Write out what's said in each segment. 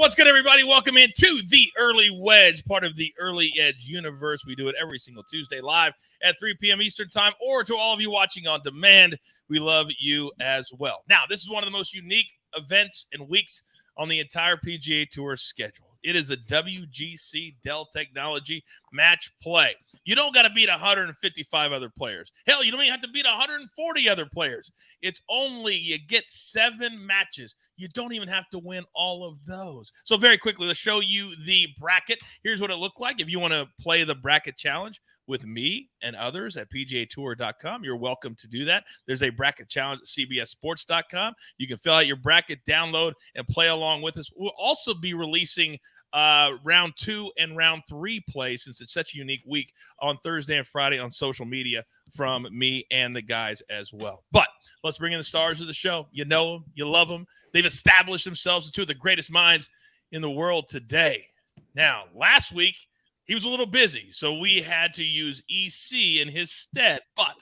What's good, everybody? Welcome into the Early Wedge, part of the Early Edge universe. We do it every single Tuesday live at 3 p.m. Eastern time, or to all of you watching on demand, we love you as well. Now, this is one of the most unique events and weeks on the entire PGA Tour schedule. It is the WGC-Dell Technology Match play. You don't got to beat 155 other players. Hell, you don't even have to beat 140 other players. It's only you get 7 matches. You don't even have to win all of those. So very quickly, let's show you the bracket. Here's what it looked like. If you want to play the bracket challenge with me and others at PGAtour.com, you're welcome to do that. There's a bracket challenge at CBSSports.com. You can fill out your bracket, download, and play along with us. We'll also be releasing round 2 and round 3 play, since it's such a unique week, on Thursday and Friday on social media from me and the guys as well. But let's bring in the stars of the show. You know them, you love them. They've established themselves as two of the greatest minds in the world today. Now, last week, he was a little busy, so we had to use EC in his stead. But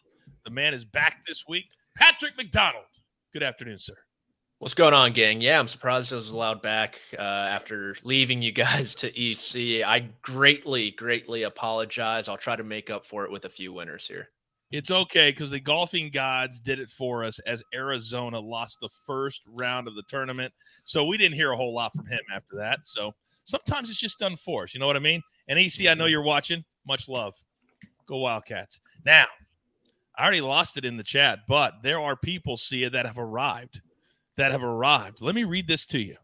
the man is back this week. Patrick McDonald. Good afternoon, sir. What's going on, gang? Yeah, I'm surprised I was allowed back after leaving you guys to EC. I greatly apologize. I'll try to make up for it with a few winners here. It's okay, because the golfing gods did it for us as Arizona lost the first round of the tournament. So we didn't hear a whole lot from him after that. So sometimes it's just done for us. You know what I mean? And EC, I know you're watching. Much love. Go Wildcats. Now, I already lost it in the chat, but there are people, Sia, that have arrived. Let me read this to you.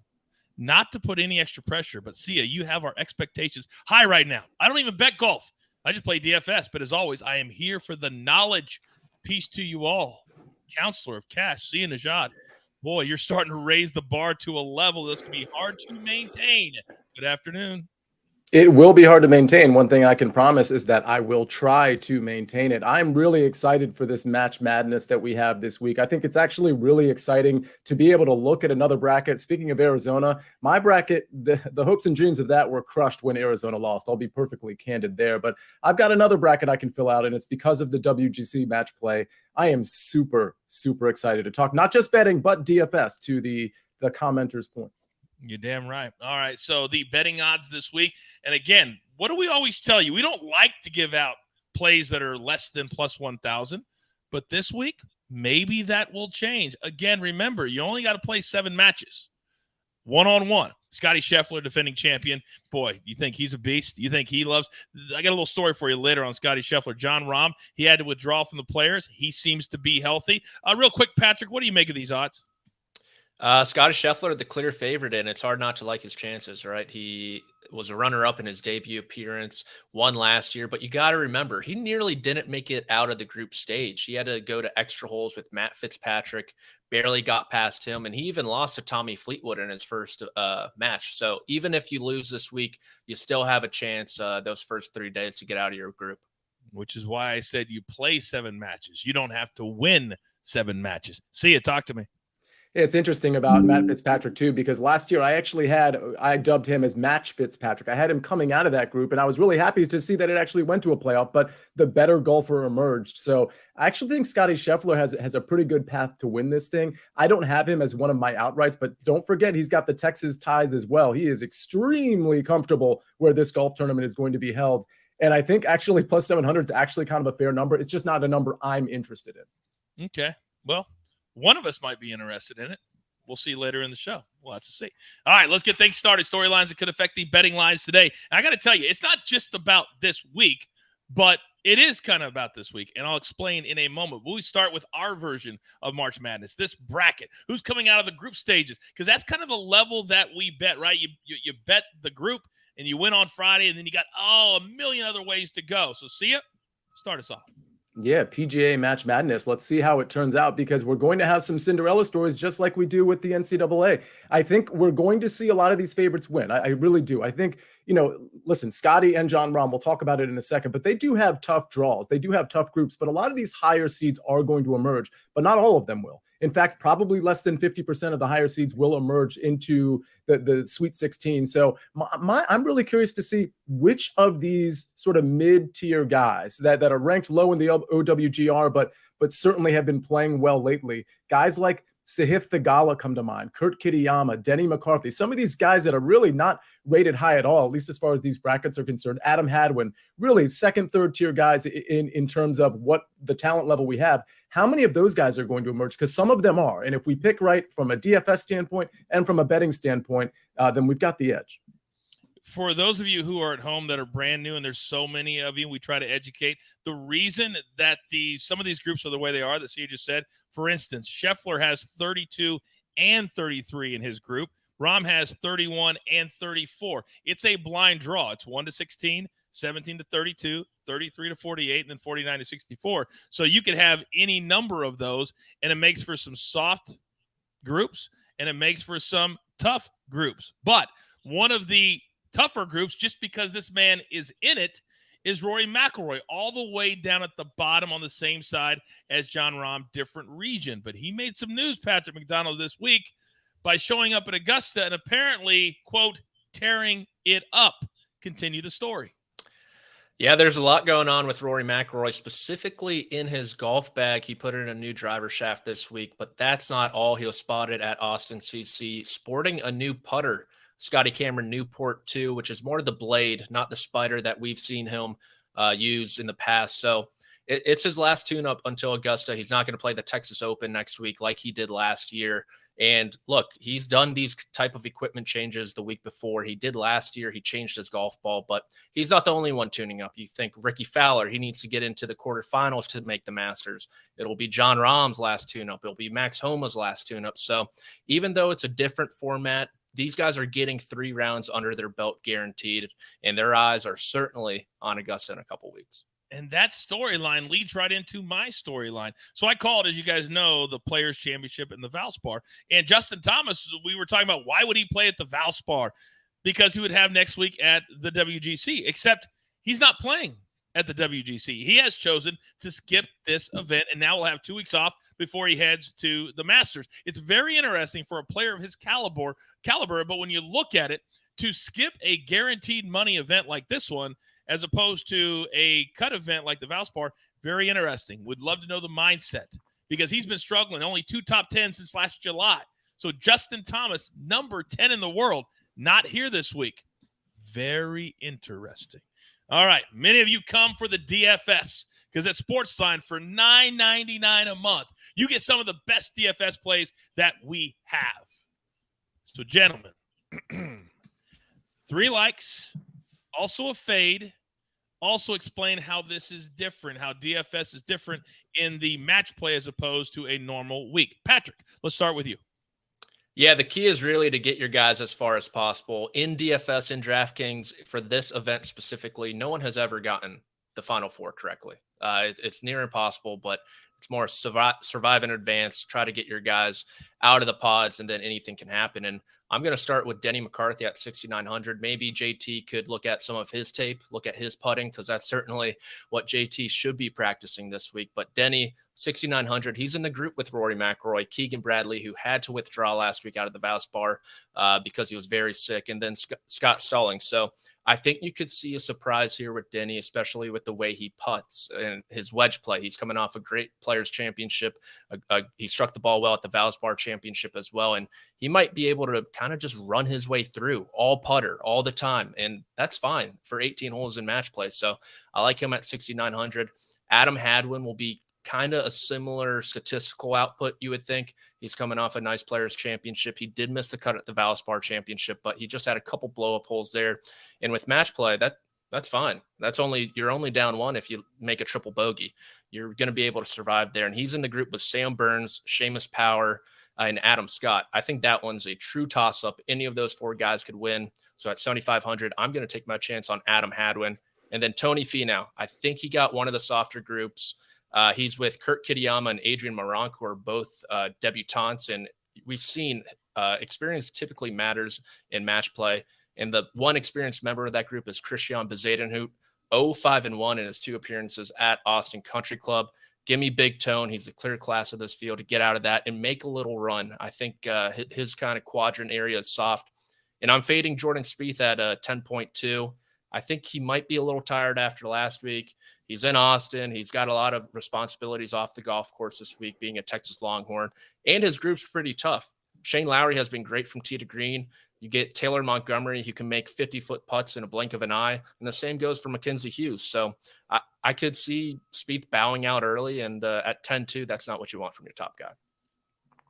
Not to put any extra pressure, but Sia, you have our expectations high right now. I don't even bet golf. I just play DFS, but as always, I am here for the knowledge. Peace to you all. Counselor of Cash, Sia Nejad. Boy, you're starting to raise the bar to a level that's going to be hard to maintain. Good afternoon. It will be hard to maintain. One thing I can promise is that I will try to maintain it. I'm really excited for this Match Madness that we have this week. I think it's actually really exciting to be able to look at another bracket. Speaking of Arizona, my bracket, the hopes and dreams of that were crushed when Arizona lost. I'll be perfectly candid there. But I've got another bracket I can fill out, and it's because of the WGC match play. I am super excited to talk not just betting, but DFS, to the commenter's point. You're damn right. All right, so the betting odds this week. And again, what do we always tell you? We don't like to give out plays that are less than plus 1,000. But this week, maybe that will change. Again, remember, you only got to play 7 matches. One-on-one. Scotty Scheffler, defending champion. Boy, you think he's a beast? You think he loves – I got a little story for you later on Scotty Scheffler. John Rahm, he had to withdraw from the players. He seems to be healthy. Real quick, Patrick, what do you make of these odds? Scotty Scheffler, the clear favorite, and it's hard not to like his chances, right? He was a runner-up in his debut appearance, won last year, but you got to remember, he nearly didn't make it out of the group stage. He had to go to extra holes with Matt Fitzpatrick, barely got past him, and he even lost to Tommy Fleetwood in his first match. So even if you lose this week, you still have a chance those first 3 days to get out of your group. Which is why I said you play 7 matches. You don't have to win 7 matches. See ya. Talk to me. It's interesting about Matt Fitzpatrick, too, because last year I dubbed him as Match Fitzpatrick. I had him coming out of that group, and I was really happy to see that it actually went to a playoff, but the better golfer emerged. So I actually think Scotty Scheffler has a pretty good path to win this thing. I don't have him as one of my outrights, but don't forget he's got the Texas ties as well. He is extremely comfortable where this golf tournament is going to be held. And I think actually plus 700 is actually kind of a fair number. It's just not a number I'm interested in. Okay. Well, one of us might be interested in it. We'll see later in the show. We'll have to see. All right, let's get things started. Storylines that could affect the betting lines today. And I got to tell you, it's not just about this week, but it is kind of about this week. And I'll explain in a moment. We start with our version of March Madness, this bracket. Who's coming out of the group stages? Because that's kind of the level that we bet, right? You bet the group, and you win on Friday, and then you got, a million other ways to go. So see ya. Start us off. Yeah, PGA Match Madness. Let's see how it turns out, because we're going to have some Cinderella stories just like we do with the NCAA. I think we're going to see a lot of these favorites win. I really do. I think, listen, Scotty and John Rahm, we'll talk about it in a second, but they do have tough draws. They do have tough groups, but a lot of these higher seeds are going to emerge, but not all of them will. In fact, probably less than 50% of the higher seeds will emerge into the Sweet 16. So I'm really curious to see which of these sort of mid-tier guys that are ranked low in the OWGR, but certainly have been playing well lately. Guys like Sahith Theegala come to mind, Kurt Kitayama, Denny McCarthy, some of these guys that are really not rated high at all, at least as far as these brackets are concerned. Adam Hadwin, really second, third tier guys in terms of what the talent level we have. How many of those guys are going to emerge? Because some of them are. And if we pick right from a DFS standpoint and from a betting standpoint, then we've got the edge. For those of you who are at home that are brand new, and there's so many of you, we try to educate. The reason that some of these groups are the way they are, that Sia just said, for instance, Scheffler has 32 and 33 in his group. Rahm has 31 and 34. It's a blind draw. It's 1 to 16, 17 to 32, 33 to 48, and then 49 to 64. So you could have any number of those, and it makes for some soft groups, and it makes for some tough groups. But one of the tougher groups, just because this man is in it, is Rory McIlroy, all the way down at the bottom on the same side as Jon Rahm, different region. But he made some news, Patrick McDonald, this week by showing up at Augusta and apparently, quote, tearing it up. Continue the story. Yeah, there's a lot going on with Rory McIlroy, specifically in his golf bag. He put in a new driver shaft this week, but that's not all. He was spotted at Austin CC sporting a new putter, Scotty Cameron Newport 2, which is more the blade, not the spider that we've seen him use in the past. So it's his last tune-up until Augusta. He's not going to play the Texas Open next week like he did last year. And look, he's done these type of equipment changes the week before. He did last year. He changed his golf ball, but he's not the only one tuning up. You think Ricky Fowler, he needs to get into the quarterfinals to make the Masters. It'll be Jon Rahm's last tune-up. It'll be Max Homa's last tune-up. So even though it's a different format, these guys are getting 3 rounds under their belt guaranteed, and their eyes are certainly on Augusta in a couple weeks. And that storyline leads right into my storyline. So I called, as you guys know, the Players' Championship in the Valspar. And Justin Thomas, we were talking about why would he play at the Valspar? Because he would have next week at the WGC, except he's not playing at the WGC. He has chosen to skip this event, and now we'll have 2 weeks off before he heads to the Masters. It's very interesting for a player of his caliber, but when you look at it, to skip a guaranteed money event like this one, as opposed to a cut event like the Valspar, very interesting. Would love to know the mindset, because he's been struggling. Only 2 top 10 since last July. So Justin Thomas, number 10 in the world, not here this week. Very interesting. All right, many of you come for the DFS, because at SportsLine for $9.99 a month, you get some of the best DFS plays that we have. So, gentlemen, 3 likes, also a fade, also explain how this is different, how DFS is different in the match play as opposed to a normal week. Patrick, let's start with you. Yeah, the key is really to get your guys as far as possible. In DFS and DraftKings, for this event specifically, no one has ever gotten the Final Four correctly. It's near impossible, but it's more survive in advance, try to get your guys out of the pods, and then anything can happen. And I'm going to start with Denny McCarthy at 6,900. Maybe JT could look at some of his tape, look at his putting, because that's certainly what JT should be practicing this week. But Denny, 6,900, he's in the group with Rory McIlroy, Keegan Bradley, who had to withdraw last week out of the Valspar because he was very sick, and then Scott Stallings. So I think you could see a surprise here with Denny, especially with the way he putts and his wedge play. He's coming off a great Players' Championship. He struck the ball well at the Valspar Championship as well, and he might be able to kind of just run his way through all putter all the time, and that's fine for 18 holes in match play. So I like him at 6,900. Adam Hadwin will be kind of a similar statistical output, you would think. He's coming off a nice Players' Championship. He did miss the cut at the Valspar Championship, but he just had a couple blow-up holes there. And with match play, that's fine. You're only down 1 if you make a triple bogey. You're going to be able to survive there. And he's in the group with Sam Burns, Seamus Power, and Adam Scott. I think that one's a true toss-up. Any of those 4 guys could win. So at 7,500, I'm going to take my chance on Adam Hadwin. And then Tony Finau. I think he got one of the softer groups. He's with Kurt Kitayama and Adrian Meronk, who are both debutantes, and we've seen experience typically matters in match play. And the one experienced member of that group is Christian Bezuidenhout, 0-5-1 in his 2 appearances at Austin Country Club. Give me Big Tone. He's the clear class of this field to get out of that and make a little run. I think his kind of quadrant area is soft. And I'm fading Jordan Spieth at 10.2. I think he might be a little tired after last week. He's in Austin. He's got a lot of responsibilities off the golf course this week, being a Texas Longhorn, and his group's pretty tough. Shane Lowry has been great from tee to green. You get Taylor Montgomery, who can make 50-foot putts in a blink of an eye, and the same goes for Mackenzie Hughes. So I could see Spieth bowing out early, and at 10-2, that's not what you want from your top guy.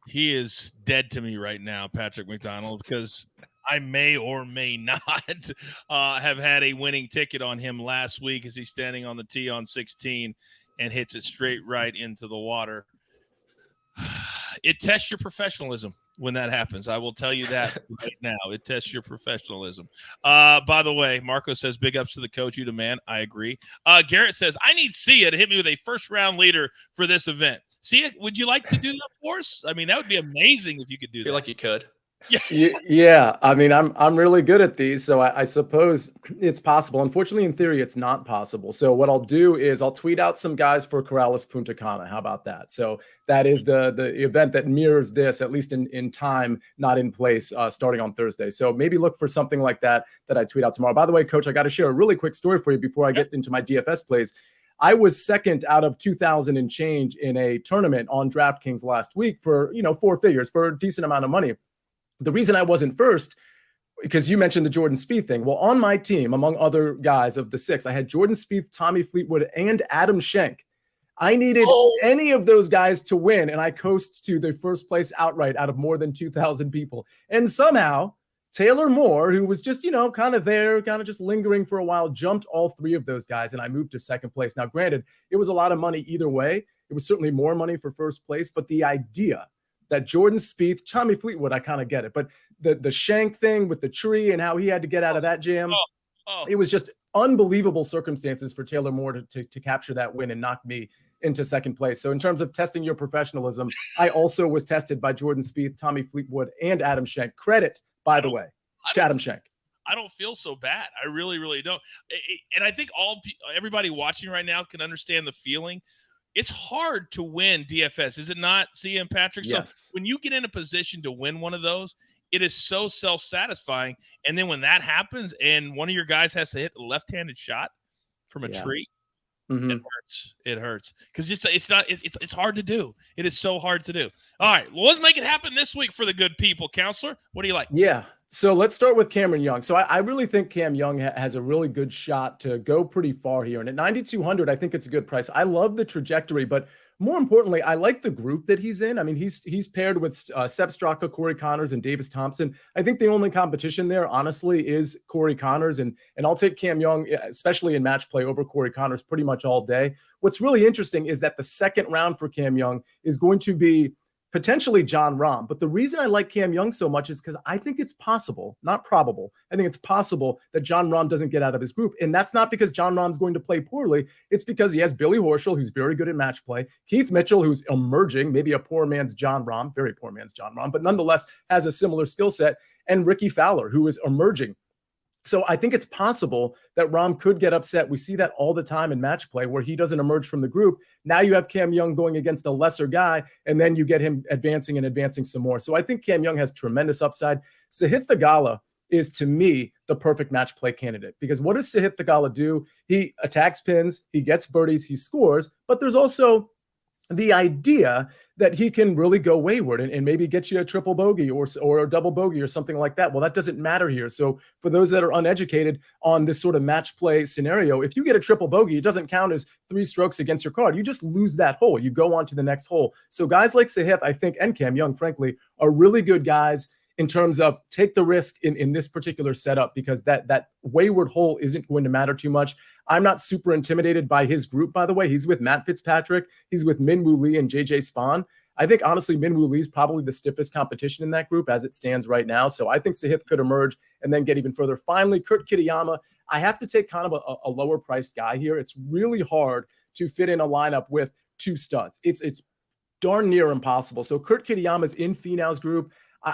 He is dead to me right now, Patrick McDonald, because I may or may not have had a winning ticket on him last week as he's standing on the tee on 16 and hits it straight right into the water. It tests your professionalism when that happens. I will tell you that right now. It tests your professionalism. By the way, Marco says, big ups to the coach, you the man. I agree. Garrett says, I need Sia to hit me with a first-round leader for this event. Sia, would you like to do that for us? I mean, that would be amazing if you could do that. I feel like you could. Yeah. I mean, I'm really good at these, so I suppose it's possible. Unfortunately, in theory, it's not possible. So what I'll do is I'll tweet out some guys for Corrales Punta Cana. How about that? So that is the event that mirrors this, at least in time, not in place, starting on Thursday. So maybe look for something like that I tweet out tomorrow. By the way, Coach, I got to share a really quick story for you before I get into my DFS plays. I was second out of 2,000 and change in a tournament on DraftKings last week for, 4 figures, for a decent amount of money. The reason I wasn't first, because you mentioned the Jordan Spieth thing. Well, on my team, among other guys of the 6, I had Jordan Spieth, Tommy Fleetwood, and Adam Schenk. I needed any of those guys to win, and I coast to the first place outright out of more than 2,000 people. And somehow, Taylor Moore, who was just, kind of there, kind of just lingering for a while, jumped all 3 of those guys, and I moved to second place. Now, granted, it was a lot of money either way. It was certainly more money for first place, but the idea that Jordan Spieth, Tommy Fleetwood, I kind of get it. But the Shank thing with the tree and how he had to get out of that jam, it was just unbelievable circumstances for Taylor Moore to capture that win and knock me into second place. So in terms of testing your professionalism, I also was tested by Jordan Spieth, Tommy Fleetwood, and Adam Schenk. Credit, by the way, to Adam Schenk. I don't feel so bad. I really, really don't. And I think everybody watching right now can understand the feeling. It's hard to win DFS, is it not, Sia and Patrick? Yes. So when you get in a position to win one of those, it is so self-satisfying. And then when that happens and one of your guys has to hit a left-handed shot from a tree, it hurts. Because it's hard to do. It is so hard to do. All right, well, let's make it happen this week for the good people. Counselor, what do you like? Yeah. So let's start with Cameron Young. So I really think Cam Young has a really good shot to go pretty far here. And at 9,200, I think it's a good price. I love the trajectory, but more importantly, I like the group that he's in. I mean, he's paired with Sepp Straka, Corey Connors, and Davis Thompson. I think the only competition there, honestly, is Corey Connors. And I'll take Cam Young, especially in match play, over Corey Connors pretty much all day. What's really interesting is that the second round for Cam Young is going to be potentially Jon Rahm. But the reason I like Cam Young so much is because I think it's possible, not probable. I think it's possible that Jon Rahm doesn't get out of his group. And that's not because Jon Rahm's going to play poorly. It's because he has Billy Horschel, who's very good at match play, Keith Mitchell, who's emerging, maybe a poor man's Jon Rahm, very poor man's Jon Rahm, but nonetheless has a similar skill set, and Ricky Fowler, who is emerging. So I think it's possible that Rahm could get upset. We see that all the time in match play where he doesn't emerge from the group. Now you have Cam Young going against a lesser guy, and then you get him advancing some more. So I think Cam Young has tremendous upside. Sahith Theegala is, to me, the perfect match play candidate, because what does Sahith Theegala do? He attacks pins, he gets birdies, he scores, but there's also the idea that he can really go wayward and maybe get you a triple bogey or a double bogey or something like that. Well, that doesn't matter here. So for those that are uneducated on this sort of match play scenario, if you get a triple bogey, it doesn't count as 3 strokes against your card. You just lose that hole. You go on to the next hole. So guys like Sahith, I think, and Cam Young, frankly, are really good guys in terms of take the risk in this particular setup, because that wayward hole isn't going to matter too much. I'm not super intimidated by his group, by the way. He's with Matt Fitzpatrick. He's with Min Woo Lee and JJ Spahn. I think, honestly, Min Woo Lee is probably the stiffest competition in that group as it stands right now. So I think Sahith could emerge and then get even further. Finally, Kurt Kitayama. I have to take kind of a lower priced guy here. It's really hard to fit in a lineup with 2 studs. It's darn near impossible. So Kurt Kitayama's in Finau's group.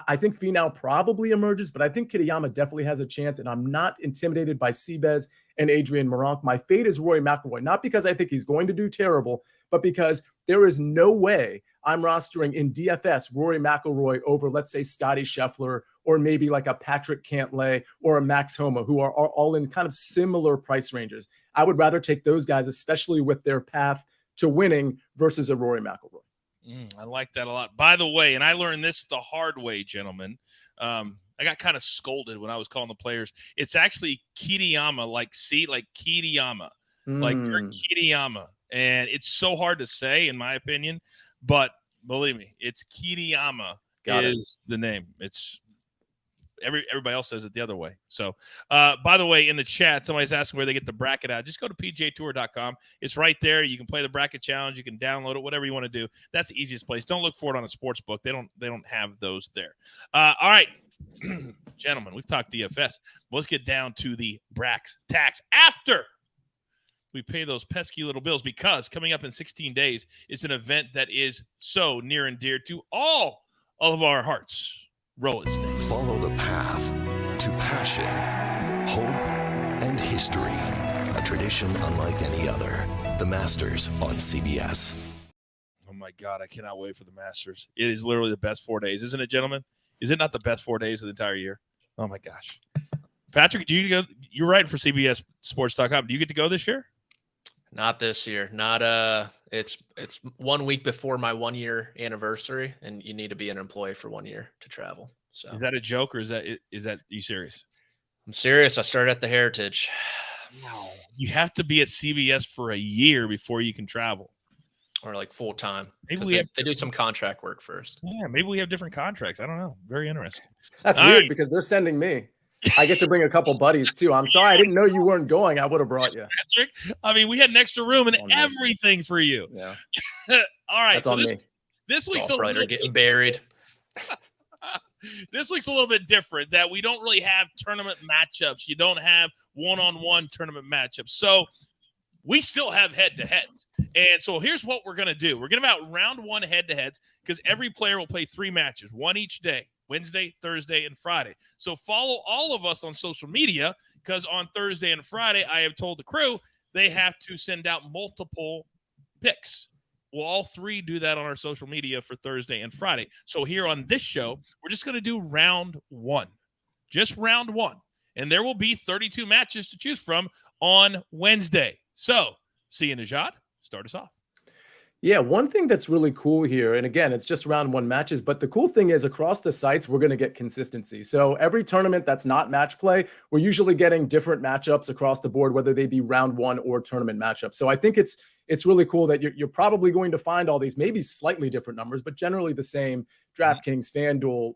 I think Finau probably emerges, but I think Kitayama definitely has a chance, and I'm not intimidated by Seabez and Adrian Meronk. My fate is Rory McIlroy, not because I think he's going to do terrible, but because there is no way I'm rostering in DFS Rory McIlroy over, let's say, Scotty Scheffler or maybe like a Patrick Cantlay or a Max Homa, who are all in kind of similar price ranges. I would rather take those guys, especially with their path to winning, versus a Rory McIlroy. I like that a lot. By the way, and I learned this the hard way, gentlemen. I got kind of scolded when I was calling the players. It's actually Kitayama, like Kitayama, like you're Kitayama. And it's so hard to say, in my opinion, but believe me, it's Kitayama is the name. It's everybody else says it the other way. So, by the way, in the chat, somebody's asking where they get the bracket out. Just go to PGAtour.com. It's right there. You can play the bracket challenge. You can download it, whatever you want to do. That's the easiest place. Don't look for it on a sports book. They don't have those there. All right, gentlemen, we've talked DFS. Let's get down to the Brax tax after we pay those pesky little bills, because coming up in 16 days is an event that is so near and dear to all of our hearts. Roll it, Snake. Follow the path to passion, hope, and history. A tradition unlike any other. The Masters on CBS. Oh, my God. I cannot wait for the Masters. It is literally the best 4 days. Isn't it, gentlemen? Is it not the best 4 days of the entire year? Oh, my gosh. Patrick, do you go? You're writing for CBSSports.com. Do you get to go this year? Not this year. It's 1 week before my 1 year anniversary, and you need to be an employee for 1 year to travel. So is that a joke, or is that you serious? I'm serious. I started at the Heritage. No. You have to be at CBS for a year before you can travel. Or like full time. Maybe they do some contract work first. Yeah, maybe we have different contracts. I don't know. Very interesting. That's weird because they're sending me. I get to bring a couple buddies too. I'm sorry, I didn't know you weren't going. I would have brought you. Patrick, I mean, we had an extra room and everything for you. Yeah. All right. That's so on me. This week's a little getting buried. This week's a little bit different, that we don't really have tournament matchups. You don't have one-on-one tournament matchups. So we still have head-to-heads. And so here's what we're going to do. We're going to have round one head-to-heads, because every player will play 3 matches, one each day, Wednesday, Thursday, and Friday. So follow all of us on social media, because on Thursday and Friday, I have told the crew they have to send out multiple picks. We'll all 3 do that on our social media for Thursday and Friday. So here on this show, we're just going to do round 1, just round 1. And there will be 32 matches to choose from on Wednesday. So see you, Nejad. Start us off. Yeah, one thing that's really cool here, and again, it's just round 1 matches, but the cool thing is across the sites, we're going to get consistency. So every tournament that's not match play, we're usually getting different matchups across the board, whether they be round 1 or tournament matchups. So I think it's really cool that you're probably going to find all these, maybe slightly different numbers, but generally the same. DraftKings, FanDuel,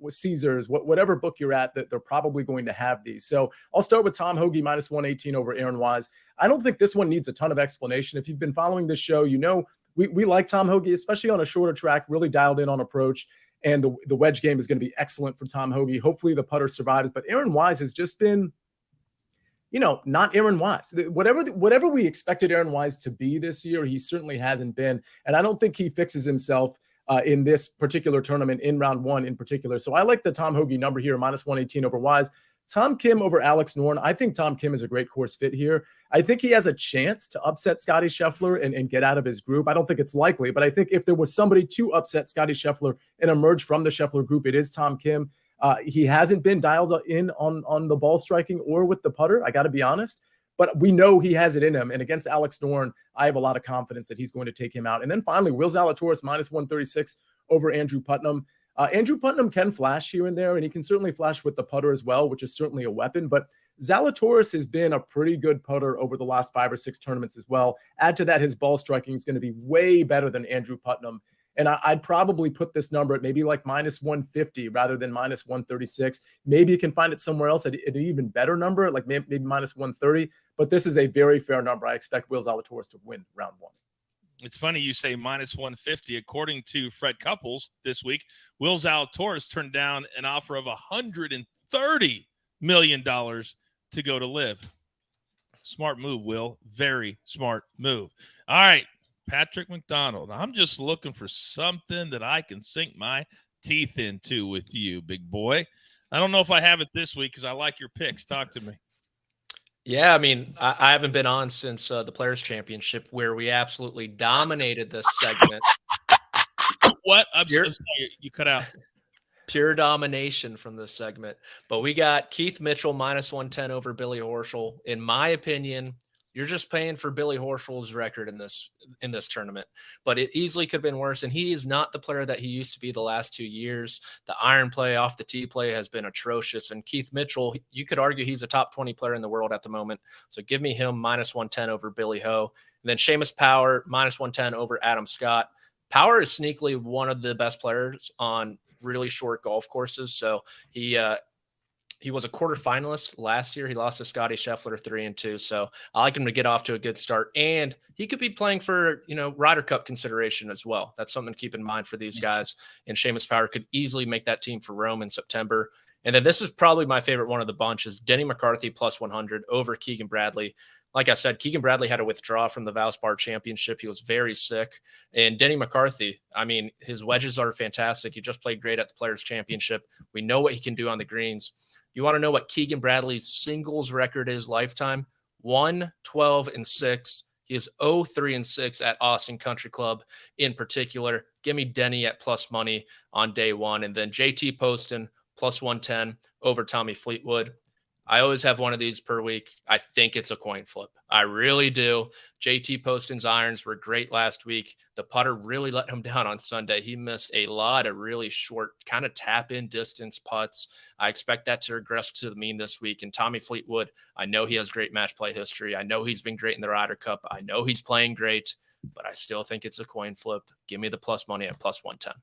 Caesars, whatever book you're at, that they're probably going to have these. So I'll start with Tom Hoge minus 118 over Aaron Wise. I don't think this one needs a ton of explanation. If you've been following this show, we like Tom Hoge, especially on a shorter track, really dialed in on approach. And the wedge game is going to be excellent for Tom Hoge. Hopefully the putter survives. But Aaron Wise has just been, not Aaron Wise. Whatever we expected Aaron Wise to be this year, he certainly hasn't been. And I don't think he fixes himself in this particular tournament, in round 1 in particular. So I like the Tom Hoge number here, minus 118 over Wise. Tom Kim over Alex Noren. I think Tom Kim is a great course fit here. I think he has a chance to upset Scottie Scheffler and get out of his group. I don't think it's likely, but I think if there was somebody to upset Scottie Scheffler and emerge from the Scheffler group, it is Tom Kim. He hasn't been dialed in on the ball striking or with the putter, I got to be honest, but we know he has it in him. And against Alex Noren, I have a lot of confidence that he's going to take him out. And then finally, Will Zalatoris minus 136 over Andrew Putnam. Andrew Putnam can flash here and there, and he can certainly flash with the putter as well, which is certainly a weapon. But Zalatoris has been a pretty good putter over the last 5 or 6 tournaments as well. Add to that, his ball striking is going to be way better than Andrew Putnam. And I'd probably put this number at maybe like minus 150 rather than minus 136. Maybe you can find it somewhere else at an even better number, like maybe minus 130. But this is a very fair number. I expect Will Zalatoris to win round 1. It's funny you say minus 150. According to Fred Couples this week, Will Zalatoris turned down an offer of $130 million to go to live. Smart move, Will. Very smart move. All right, Patrick McDonald. I'm just looking for something that I can sink my teeth into with you, big boy. I don't know if I have it this week because I like your picks. Talk to me. Yeah, I mean, I haven't been on since the Players' Championship, where we absolutely dominated this segment. What? I'm sorry, you cut out. Pure domination from this segment. But we got Keith Mitchell -110 over Billy Horschel. In my opinion, you're just paying for Billy Horschel's record in this tournament. But it easily could have been worse. And he is not the player that he used to be the last 2 years. The iron play, off the tee play has been atrocious. And Keith Mitchell, you could argue he's a top 20 player in the world at the moment. So give me him -110 over Billy Ho. And then Seamus Power -110 over Adam Scott. Power is sneakily one of the best players on really short golf courses. So he was a quarterfinalist last year. He lost to Scotty Scheffler 3-2. So I like him to get off to a good start. And he could be playing for, Ryder Cup consideration as well. That's something to keep in mind for these guys. And Seamus Power could easily make that team for Rome in September. And then this is probably my favorite one of the bunch is Denny McCarthy +100 over Keegan Bradley. Like I said, Keegan Bradley had to withdraw from the Valspar Championship. He was very sick. And Denny McCarthy, his wedges are fantastic. He just played great at the Players' Championship. We know what he can do on the greens. You want to know what Keegan Bradley's singles record is lifetime? 1-12-6. He is 0-3-6 at Austin Country Club in particular. Give me Denny at plus money on day one. And then JT Poston +110 over Tommy Fleetwood. I always have one of these per week. I think it's a coin flip. I really do. JT Poston's irons were great last week. The putter really let him down on Sunday. He missed a lot of really short kind of tap-in distance putts. I expect that to regress to the mean this week. And Tommy Fleetwood, I know he has great match play history. I know he's been great in the Ryder Cup. I know he's playing great, but I still think it's a coin flip. Give me the plus money at +110.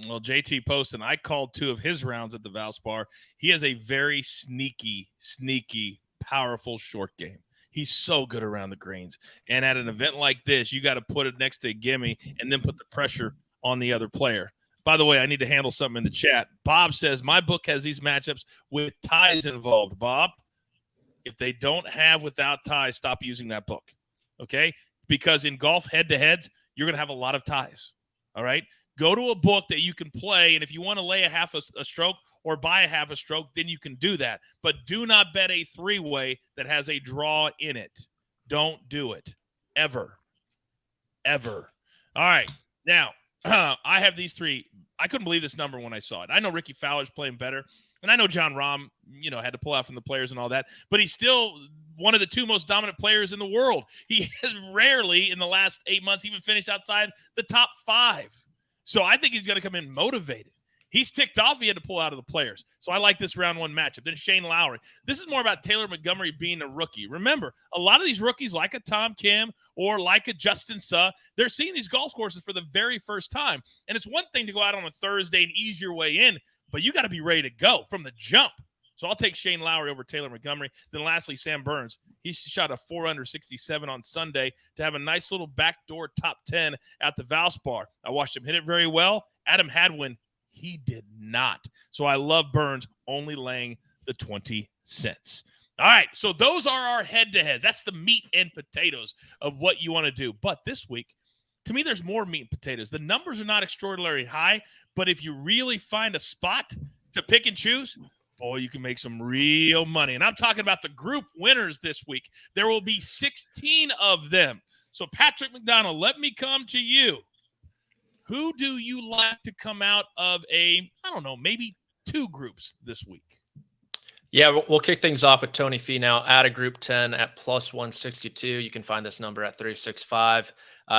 Well, JT Poston, I called 2 of his rounds at the Valspar. He has a very sneaky, powerful short game. He's so good around the greens. And at an event like this, you got to put it next to a gimme and then put the pressure on the other player. By the way, I need to handle something in the chat. Bob says, my book has these matchups with ties involved. Bob, if they don't have without ties, stop using that book, okay? Because in golf head-to-heads, you're going to have a lot of ties, all right? Go to a book that you can play, and if you want to lay a half a stroke or buy a half a stroke, then you can do that. But do not bet a three-way that has a draw in it. Don't do it. Ever. All right. Now, I have these three. I couldn't believe this number when I saw it. I know Ricky Fowler's playing better, and I know John Rahm, had to pull out from the Players and all that, but he's still one of the 2 most dominant players in the world. He has rarely in the last 8 months even finished outside the top 5. So I think he's going to come in motivated. He's ticked off he had to pull out of the Players. So I like this round 1 matchup. Then Shane Lowry. This is more about Taylor Montgomery being a rookie. Remember, a lot of these rookies like a Tom Kim or like a Justin Suh, they're seeing these golf courses for the very first time. And it's one thing to go out on a Thursday and ease your way in, but you got to be ready to go from the jump. So I'll take Shane Lowry over Taylor Montgomery. Then lastly, Sam Burns. He shot a 4-under-67 on Sunday to have a nice little backdoor top 10 at the Valspar. I watched him hit it very well. Adam Hadwin, he did not. So I love Burns only laying the 20 cents. All right, so those are our head-to-heads. That's the meat and potatoes of what you want to do. But this week, to me, there's more meat and potatoes. The numbers are not extraordinarily high, but if you really find a spot to pick and choose, boy, you can make some real money. And I'm talking about the group winners this week. There will be 16 of them. So, Patrick McDonald, let me come to you. Who do you like to come out of maybe 2 groups this week? Yeah, we'll kick things off with Tony Finau out of Group 10 at +162. You can find this number at 365.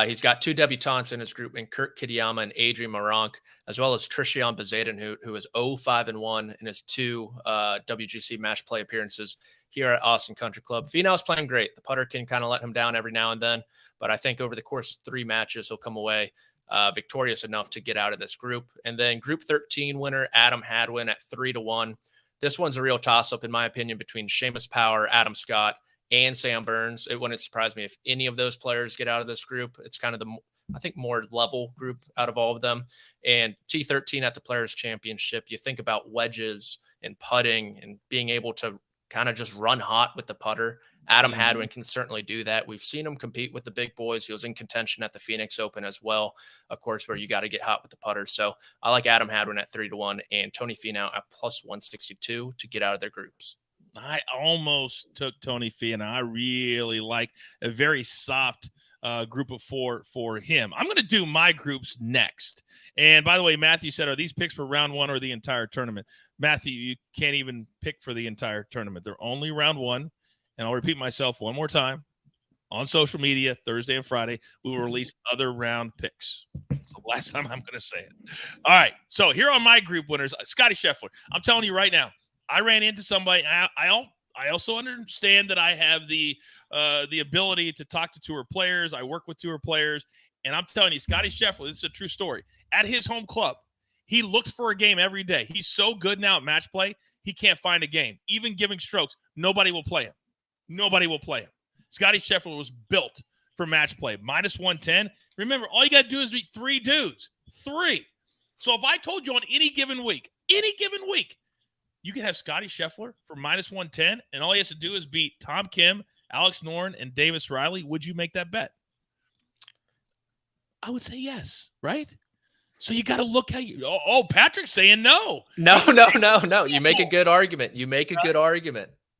He's got 2 debutantes in his group in Kurt Kitayama and Adrian Maronk, as well as Tristan Bezaden, who is 0-5-1 in his 2 WGC match play appearances here at Austin Country Club. Finau's playing great. The putter can kind of let him down every now and then, but I think over the course of 3 matches, he'll come away victorious enough to get out of this group. And then Group 13 winner Adam Hadwin at 3-1. This one's a real toss-up, in my opinion, between Seamus Power, Adam Scott, and Sam Burns. It wouldn't surprise me if any of those players get out of this group. It's kind of the, I think, more level group out of all of them. And T13 at the Players' Championship, you think about wedges and putting and being able to kind of just run hot with the putter. Adam Hadwin can certainly do that. We've seen him compete with the big boys. He was in contention at the Phoenix Open as well, of course, where you got to get hot with the putter. So I like Adam Hadwin at 3-1 and Tony Finau at +162 to get out of their groups. I almost took Tony Finau. I really like a very soft group of 4 for him. I'm going to do my groups next. And by the way, Matthew said, are these picks for round 1 or the entire tournament? Matthew, you can't even pick for the entire tournament. They're only round 1. And I'll repeat myself one more time. On social media, Thursday and Friday, we will release other round picks. It's the last time I'm going to say it. All right, so here are my group winners. Scotty Scheffler. I'm telling you right now, I ran into somebody. I also understand that I have the ability to talk to tour players. I work with tour players, and I'm telling you, Scotty Scheffler, this is a true story. At his home club, he looks for a game every day. He's so good now at match play, he can't find a game. Even giving strokes, nobody will play him. Nobody will play him. Scotty Scheffler was built for match play. Minus 110. Remember, all you got to do is beat 3 dudes. 3. So if I told you on any given week, you can have Scotty Scheffler for minus 110, and all he has to do is beat Tom Kim, Alex Noren, and Davis Riley. Would you make that bet? I would say yes, right? So you got to look at you. Oh, Patrick's saying no. No. You make a good argument.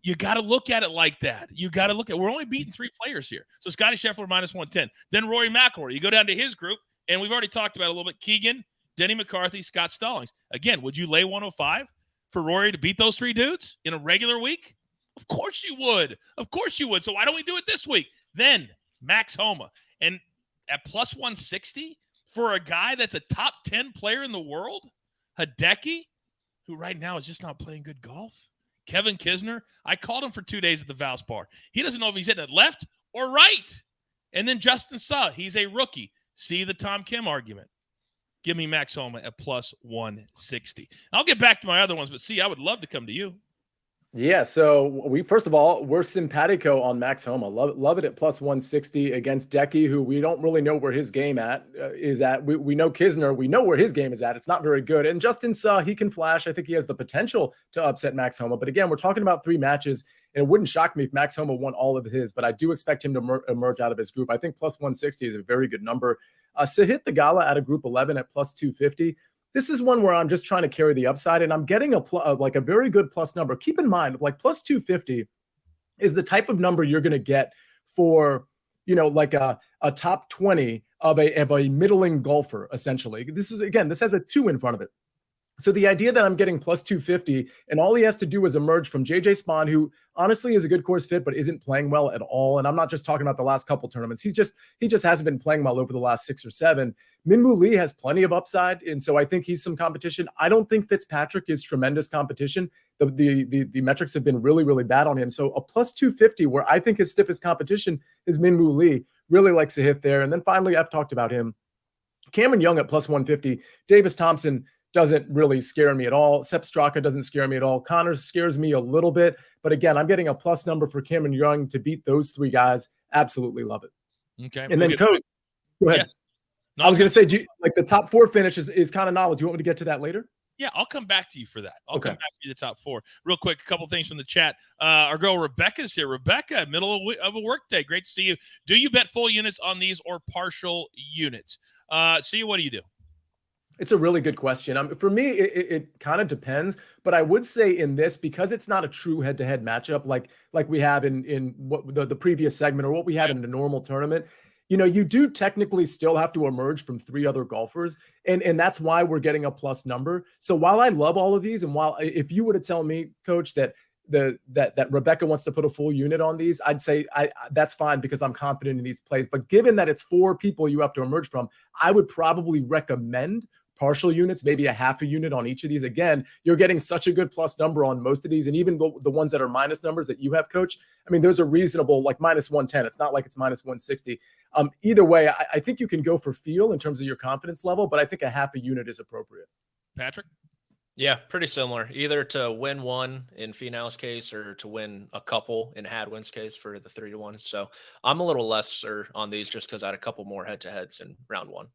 You got to look at it like that. We're only beating 3 players here. So Scotty Scheffler minus 110. Then Rory McIlroy. You go down to his group, and we've already talked about it a little bit. Keegan, Denny McCarthy, Scott Stallings. Again, would you lay 105 for Rory to beat those 3 dudes in a regular week? Of course you would. So why don't we do it this week? Then Max Homa. And at plus 160 for a guy that's a top 10 player in the world, Hideki, who right now is just not playing good golf. Kevin Kisner, I called him for 2 days at the Valspar. He doesn't know if he's hitting it left or right. And then Justin Suh, he's a rookie. See the Tom Kim argument. Give me Max Homa at plus 160. I'll get back to my other ones, but I would love to come to you. Yeah, so first of all, we're simpatico on Max Homa. Love it at plus 160 against Decky, who we don't really know where his game is at. We know Kisner. We know where his game is at. It's not very good. And Justin Suh, he can flash. I think he has the potential to upset Max Homa. But again, we're talking about 3 matches, and it wouldn't shock me if Max Homa won all of his. But I do expect him to emerge out of his group. I think plus 160 is a very good number. Sahith Theegala out of group 11 at plus 250. This is one where I'm just trying to carry the upside, and I'm getting a very good plus number. Keep in mind, like plus 250 is the type of number you're going to get for, like a top 20 of a middling golfer, essentially. This has a 2 in front of it. So the idea that I'm getting plus 250 and all he has to do is emerge from JJ Spawn, who honestly is a good course fit, but isn't playing well at all. And I'm not just talking about the last couple tournaments. He just hasn't been playing well over the last 6 or 7. Minwoo Lee has plenty of upside. And so I think he's some competition. I don't think Fitzpatrick is tremendous competition. The metrics have been really, really bad on him. So a plus 250 where I think his stiffest competition is Minwoo Lee. Really likes to hit there. And then finally, I've talked about him. Cameron Young at plus 150. Davis Thompson doesn't really scare me at all. Sepp Straka doesn't scare me at all. Connors scares me a little bit. But again, I'm getting a plus number for Cameron Young to beat those 3 guys. Absolutely love it. Okay. And then Coach, go ahead. Yes. I was going to say, like the top 4 finish is kind of novel. Do you want me to get to that later? Yeah, I'll come back to you for that. I'll come back to you the top 4. Real quick, a couple things from the chat. Our girl Rebecca's here. Rebecca, middle of a work day. Great to see you. Do you bet full units on these or partial units? See, what do you do? It's a really good question. For me, it kind of depends, but I would say in this, because it's not a true head-to-head matchup like we have in what the previous segment or what we had in a normal tournament, you do technically still have to emerge from 3 other golfers, and that's why we're getting a plus number. So while I love all of these, and if you were to tell me, Coach, that Rebecca wants to put a full unit on these, I'd say that's fine because I'm confident in these plays. But given that it's 4 people you have to emerge from, I would probably recommend partial units, maybe a half a unit on each of these. Again, you're getting such a good plus number on most of these. And even the ones that are minus numbers that you have, Coach, I mean, there's a reasonable, like minus 110. It's not like it's minus 160. Either way, I think you can go for feel in terms of your confidence level, but I think a half a unit is appropriate. Patrick? Yeah, pretty similar. Either to win 1 in Finau's case or to win a couple in Hadwin's case for the 3-1. So I'm a little lesser on these just because I had a couple more head-to-heads in round 1.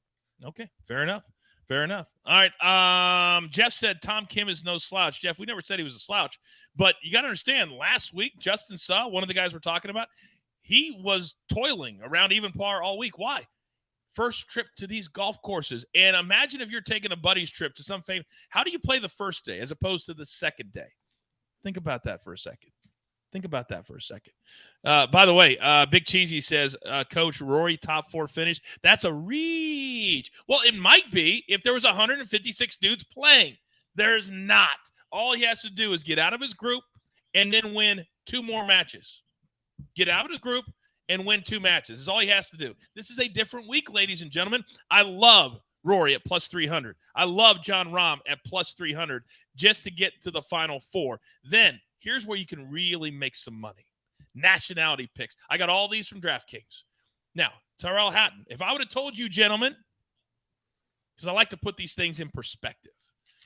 Okay, fair enough. All right. Jeff said Tom Kim is no slouch. Jeff, we never said he was a slouch, but you got to understand, last week, Justin Suh, one of the guys we're talking about, he was toiling around even par all week. Why? First trip to these golf courses. And imagine if you're taking a buddy's trip to some famous. How do you play the first day as opposed to the second day? Think about that for a second. Think about that for a second. By the way, Big Cheesy says, Coach Rory, top 4 finish. That's a reach. Well, it might be if there was 156 dudes playing. There's not. All he has to do is get out of his group and then win 2 more matches. Get out of his group and win 2 matches. Is all he has to do. This is a different week, ladies and gentlemen. I love Rory at plus 300. I love John Rahm at plus 300 just to get to the final 4. Then here's where you can really make some money. Nationality picks. I got all these from DraftKings. Now, Tyrrell Hatton. If I would have told you, gentlemen, because I like to put these things in perspective.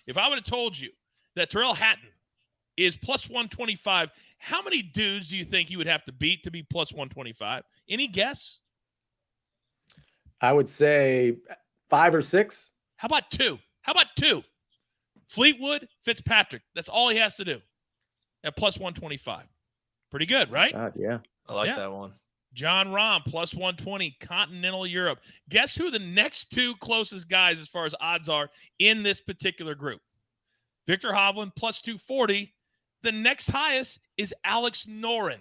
If I would have told you that Tyrrell Hatton is plus 125, how many dudes do you think he would have to beat to be plus 125? Any guess? I would say 5 or 6. How about 2? Fleetwood, Fitzpatrick. That's all he has to do at plus 125. Pretty good, right? Yeah. I like that one. John Rahm, plus 120, Continental Europe. Guess who the next 2 closest guys as far as odds are in this particular group? Victor Hovland, plus 240. The next highest is Alex Noren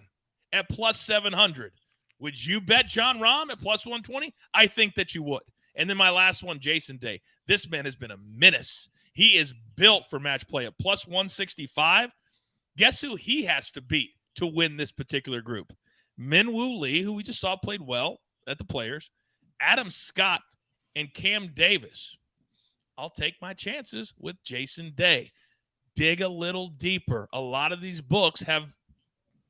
at plus 700. Would you bet John Rahm at plus 120? I think that you would. And then my last one, Jason Day. This man has been a menace. He is built for match play at plus 165. Guess who he has to beat to win this particular group? Min-Woo Lee, who we just saw played well at the Players, Adam Scott, and Cam Davis. I'll take my chances with Jason Day. Dig a little deeper. A lot of these books have,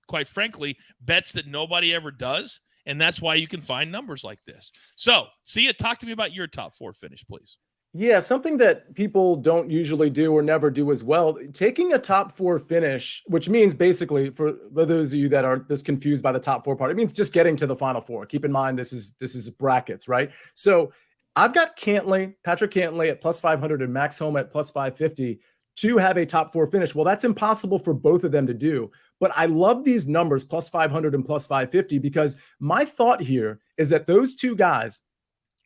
quite frankly, bets that nobody ever does, and that's why you can find numbers like this. So, Sia, talk to me about your top 4 finish, please. Yeah, something that people don't usually do or never do as well, taking a top 4 finish, which means basically, for those of you that are this confused by the top 4 part, it means just getting to the final 4. Keep in mind, this is brackets, right? So I've got Patrick Cantlay at plus 500 and Max Homa at plus 550 to have a top 4 finish. Well, that's impossible for both of them to do. But I love these numbers, plus 500 and plus 550, because my thought here is that those 2 guys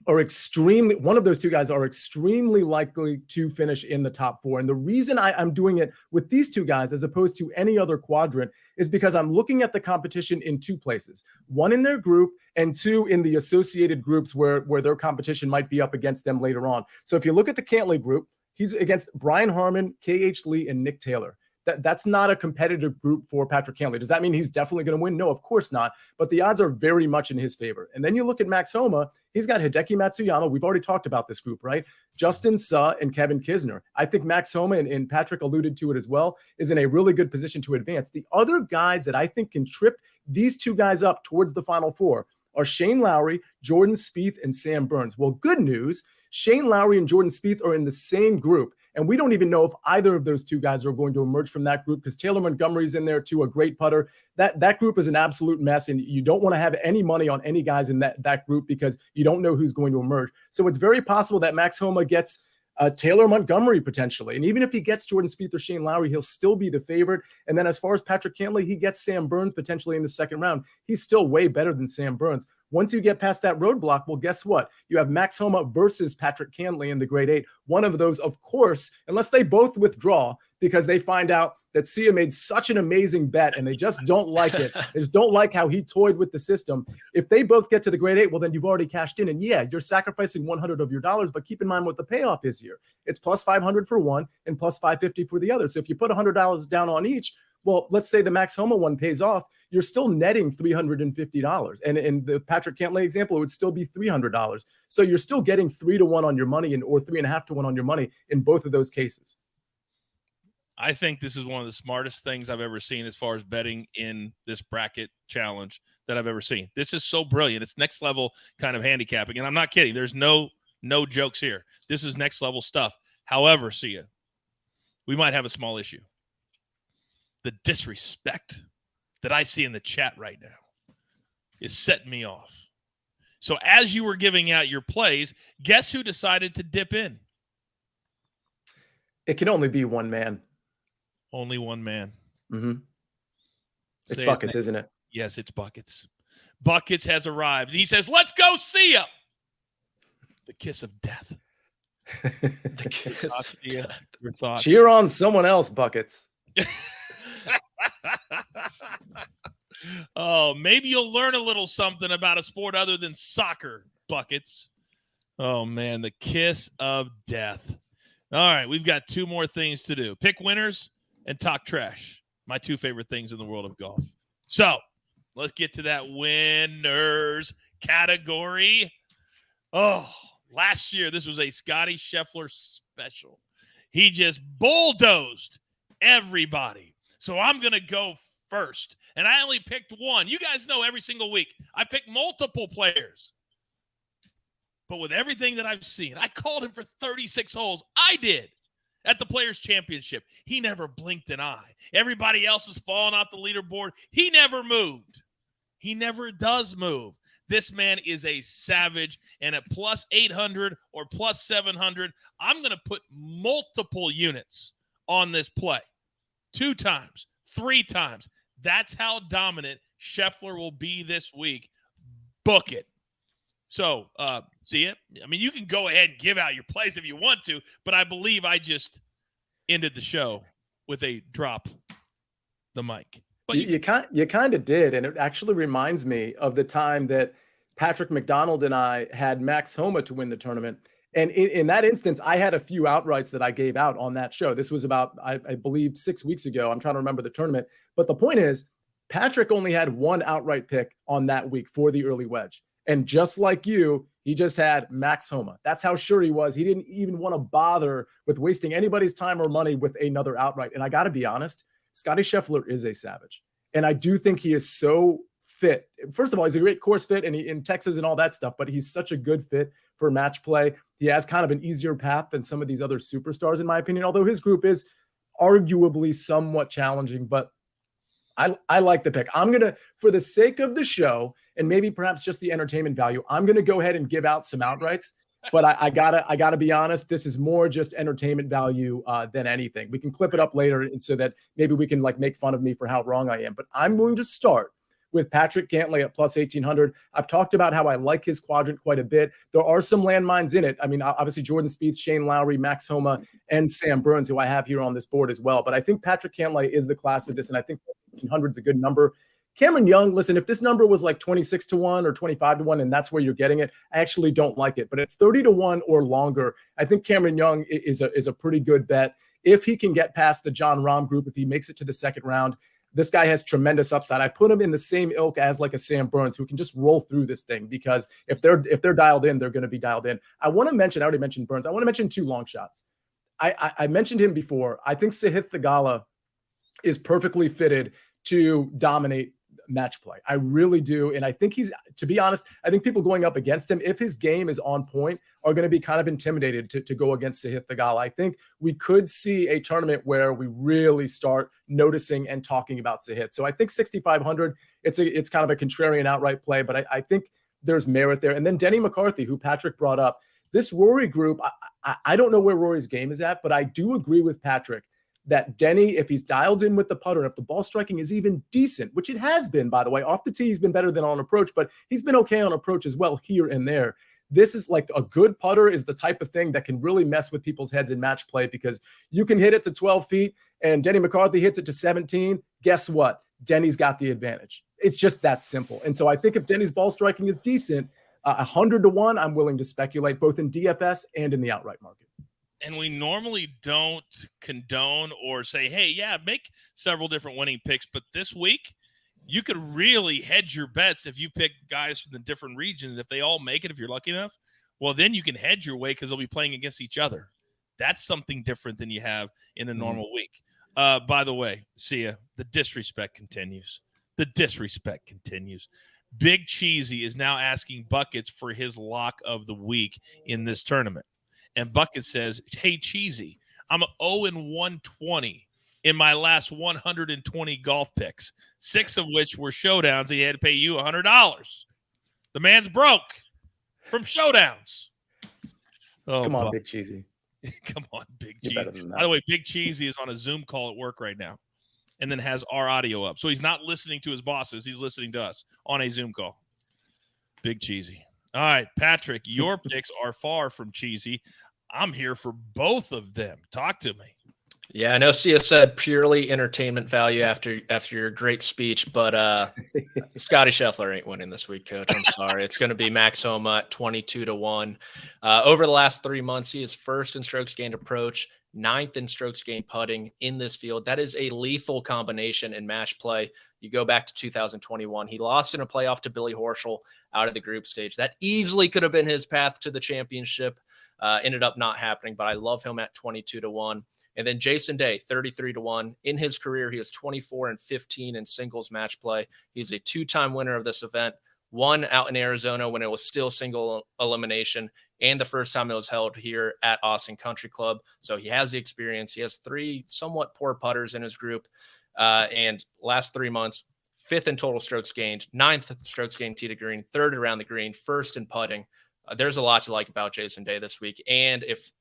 one of those 2 guys are extremely likely to finish in the top 4. And the reason I'm doing it with these 2 guys as opposed to any other quadrant is because I'm looking at the competition in 2 places. 1 in their group and 2 in the associated groups where their competition might be up against them later on. So if you look at the Cantlay group, he's against Brian Harman, KH Lee, and Nick Taylor. That's not a competitive group for Patrick Cantlay. Does that mean he's definitely going to win? No, of course not. But the odds are very much in his favor. And then you look at Max Homa. He's got Hideki Matsuyama. We've already talked about this group, right? Justin Suh and Kevin Kisner. I think Max Homa, and Patrick alluded to it as well, is in a really good position to advance. The other guys that I think can trip these 2 guys up towards the final 4 are Shane Lowry, Jordan Spieth, and Sam Burns. Well, good news, Shane Lowry and Jordan Spieth are in the same group. And we don't even know if either of those 2 guys are going to emerge from that group, because Taylor Montgomery's in there too, a great putter. That group is an absolute mess, and you don't want to have any money on any guys in that group because you don't know who's going to emerge. So it's very possible that Max Homa gets Taylor Montgomery potentially. And even if he gets Jordan Spieth or Shane Lowry, he'll still be the favorite. And then as far as Patrick Cantlay, he gets Sam Burns potentially in the second round. He's still way better than Sam Burns. Once you get past that roadblock, well, guess what? You have Max Homa versus Patrick Cantlay in the grade 8. One of those, of course, unless they both withdraw because they find out that Sia made such an amazing bet and they just don't like it. They just don't like how he toyed with the system. If they both get to the grade 8, well, then you've already cashed in. And yeah, you're sacrificing 100 of your dollars, but keep in mind what the payoff is here. It's plus 500 for one and plus 550 for the other. So if you put $100 down on each, well, let's say the Max Homa one pays off, you're still netting $350. And in the Patrick Cantlay example, it would still be $300. So you're still getting 3-to-1 on your money or 3.5-to-1 on your money in both of those cases. I think this is one of the smartest things I've ever seen as far as betting in this bracket challenge that I've ever seen. This is so brilliant. It's next level kind of handicapping. And I'm not kidding. There's no jokes here. This is next level stuff. However, Sia, we might have a small issue. The disrespect that I see in the chat right now is setting me off. So as you were giving out your plays, guess who decided to dip in? It can only be one man. Only one man. Mm-hmm. It's Buckets, isn't it? Yes, it's Buckets. Buckets has arrived. And he says, let's go see ya. The kiss of death. The kiss of death. Your thoughts? Cheer on someone else, Buckets. Oh, maybe you'll learn a little something about a sport other than soccer, Buckets. Oh, man, the kiss of death. All right, we've got 2 more things to do. Pick winners and talk trash. My 2 favorite things in the world of golf. So let's get to that winners category. Oh, last year, this was a Scotty Scheffler special. He just bulldozed everybody. So I'm going to go first. And I only picked one. You guys know every single week I pick multiple players. But with everything that I've seen, I called him for 36 holes. I did at the Players' Championship. He never blinked an eye. Everybody else is falling off the leaderboard. He never moved. He never does move. This man is a savage. And at plus 800 or plus 700, I'm going to put multiple units on this play. 2 times, 3 times. That's how dominant Scheffler will be this week. Book it. So, see it? I mean, you can go ahead and give out your plays if you want to, but I believe I just ended the show with a drop the mic. But you kind of did, and it actually reminds me of the time that Patrick McDonald and I had Max Homa to win the tournament. And in that instance, I had a few outrights that I gave out on that show. This was about, I believe, 6 weeks ago. I'm trying to remember the tournament. But the point is, Patrick only had 1 outright pick on that week for the early wedge. And just like you, he just had Max Homa. That's how sure he was. He didn't even want to bother with wasting anybody's time or money with another outright. And I got to be honest, Scotty Scheffler is a savage. And I do think he is so fit. First of all, he's a great course fit and in Texas and all that stuff, but he's such a good fit for match play. He has kind of an easier path than some of these other superstars, in my opinion, although his group is arguably somewhat challenging. But I like the pick. I'm going to, for the sake of the show, and maybe perhaps just the entertainment value, I'm going to go ahead and give out some outrights. But I gotta be honest, this is more just entertainment value than anything. We can clip it up later and so that maybe we can like make fun of me for how wrong I am. But I'm going to start with Patrick Cantlay at plus 1,800. I've talked about how I like his quadrant quite a bit. There are some landmines in it. I mean, obviously Jordan Spieth, Shane Lowry, Max Homa, and Sam Burns, who I have here on this board as well. But I think Patrick Cantlay is the class of this, and I think 1,800 is a good number. Cameron Young, listen, if this number was like 26-1 or 25-1, and that's where you're getting it, I actually don't like it. But at 30-1 or longer, I think Cameron Young is a pretty good bet. If he can get past the Jon Rahm group, if he makes it to the second round, this guy has tremendous upside. I put him in the same ilk as like a Sam Burns who can just roll through this thing, because if they're dialed in, they're going to be dialed in. I already mentioned Burns. I want to mention 2 long shots. I mentioned him before. I think Sahith Theegala is perfectly fitted to dominate match play. I really do. And I think to be honest, I think people going up against him, if his game is on point, are going to be kind of intimidated to go against Sahith Theegala. I think we could see a tournament where we really start noticing and talking about Sahith. So I think 6,500, it's kind of a contrarian outright play, but I think there's merit there. And then Denny McCarthy, who Patrick brought up, this Rory group, I don't know where Rory's game is at, but I do agree with Patrick that Denny, if he's dialed in with the putter, if the ball striking is even decent, which it has been, by the way, off the tee, he's been better than on approach, but he's been okay on approach as well here and there. This is like a good putter is the type of thing that can really mess with people's heads in match play, because you can hit it to 12 feet and Denny McCarthy hits it to 17. Guess what? Denny's got the advantage. It's just that simple. And so I think if Denny's ball striking is decent, 100-1, I'm willing to speculate both in DFS and in the outright market. And we normally don't condone or say, hey, yeah, make several different winning picks. But this week, you could really hedge your bets if you pick guys from the different regions. If they all make it, if you're lucky enough, well, then you can hedge your way because they'll be playing against each other. That's something different than you have in a normal week. By the way, see ya. The disrespect continues. The disrespect continues. Big Cheesy is now asking Buckets for his lock of the week in this tournament. And Bucket says, hey, Cheesy, I'm 0-120 in my last 120 golf picks, 6 of which were showdowns. He had to pay you $100. The man's broke from showdowns. Oh, come on, Big Cheesy. Come on, Big Cheesy. By the way, Big Cheesy is on a Zoom call at work right now and then has our audio up. So he's not listening to his bosses. He's listening to us on a Zoom call. Big Cheesy. All right, Patrick, your picks are far from cheesy. I'm here for both of them. Talk to me. Yeah, I know Sia said purely entertainment value after your great speech, but Scotty Scheffler ain't winning this week, Coach. I'm sorry. It's going to be Max Homa at 22-1. Over the last 3 months, he is first in strokes gained approach, 9th in strokes gained putting in this field. That is a lethal combination in match play. You go back to 2021. He lost in a playoff to Billy Horschel out of the group stage. That easily could have been his path to the championship. Ended up not happening, but I love him at 22-1. And then Jason Day, 33-1. In his career, he is 24-15 in singles match play. He's a 2-time winner of this event, one out in Arizona when it was still single elimination, and the first time it was held here at Austin Country Club. So he has the experience. He has 3 somewhat poor putters in his group. And last 3 months, 5th in total strokes gained, 9th strokes gained tee to green, 3rd around the green, 1st in putting. There's a lot to like about Jason Day this week. And if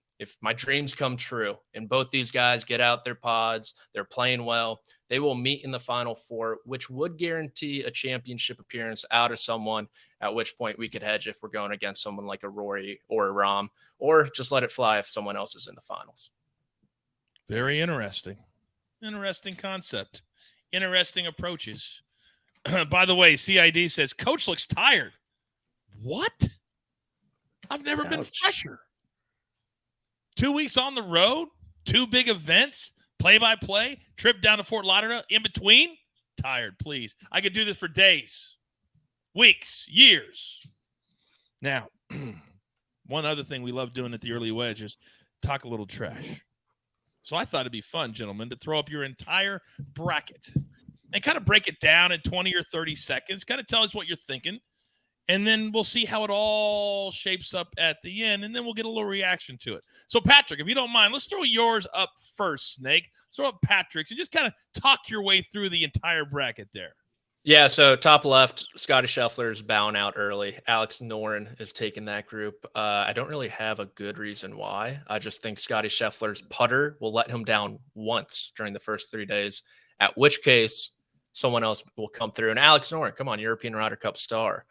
my dreams come true and both these guys get out their pods, they're playing well, they will meet in the Final Four, which would guarantee a championship appearance out of someone, at which point we could hedge if we're going against someone like a Rory or a Rahm, or just let it fly if someone else is in the finals. Very interesting. Interesting concept. Interesting approaches. By the way, CID says, Coach looks tired. What? I've never been fresher. 2 weeks on the road, 2 big events, play-by-play, trip down to Fort Lauderdale, in between. Tired, please. I could do this for days, weeks, years. Now, one other thing we love doing at the Early Wedge is talk a little trash. So I thought it'd be fun, gentlemen, to throw up your entire bracket and kind of break it down in 20 or 30 seconds, kind of tell us what you're thinking. And then we'll see how it all shapes up at the end, and then we'll get a little reaction to it. So, Patrick, if you don't mind, let's throw yours up first, Snake. Let's throw up Patrick's and just kind of talk your way through the entire bracket there. Yeah, so top left, Scotty Scheffler is bowing out early. Alex Noren is taking that group. I don't really have a good reason why. I just think Scotty Scheffler's putter will let him down once during the first 3 days, at which case someone else will come through. And Alex Noren, come on, European Ryder Cup star.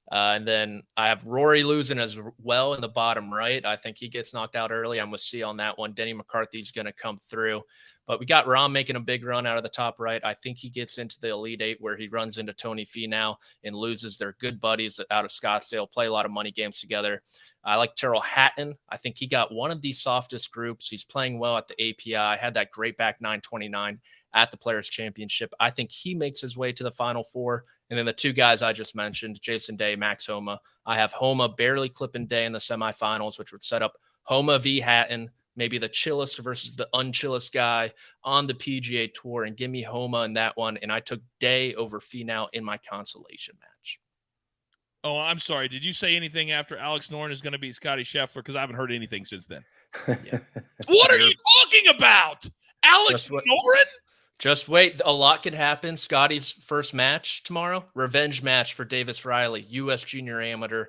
And then I have Rory losing as well in the bottom right. I think he gets knocked out early. I'm with C on that one. Denny McCarthy's going to come through. But we got Rahm making a big run out of the top right. I think he gets into the Elite Eight where he runs into Tony Finau and loses. They're good buddies out of Scottsdale, play a lot of money games together. I like Tyrrell Hatton. I think he got one of the softest groups. He's playing well at the API. Had that great back 929 at the Players' Championship. I think he makes his way to the Final Four. And then the 2 guys I just mentioned, Jason Day, Max Homa. I have Homa barely clipping Day in the semifinals, which would set up Homa v. Hatton, maybe the chillest versus the unchillest guy on the PGA Tour, and give me Homa in that one. And I took Day over Finau in my consolation match. Oh, I'm sorry. Did you say anything after Alex Noren is going to be Scotty Scheffler? Because I haven't heard anything since then. Yeah. What are you talking about? Alex Noren? Just wait. A lot could happen. Scotty's first match tomorrow, revenge match for Davis Riley, U.S. Junior Amateur.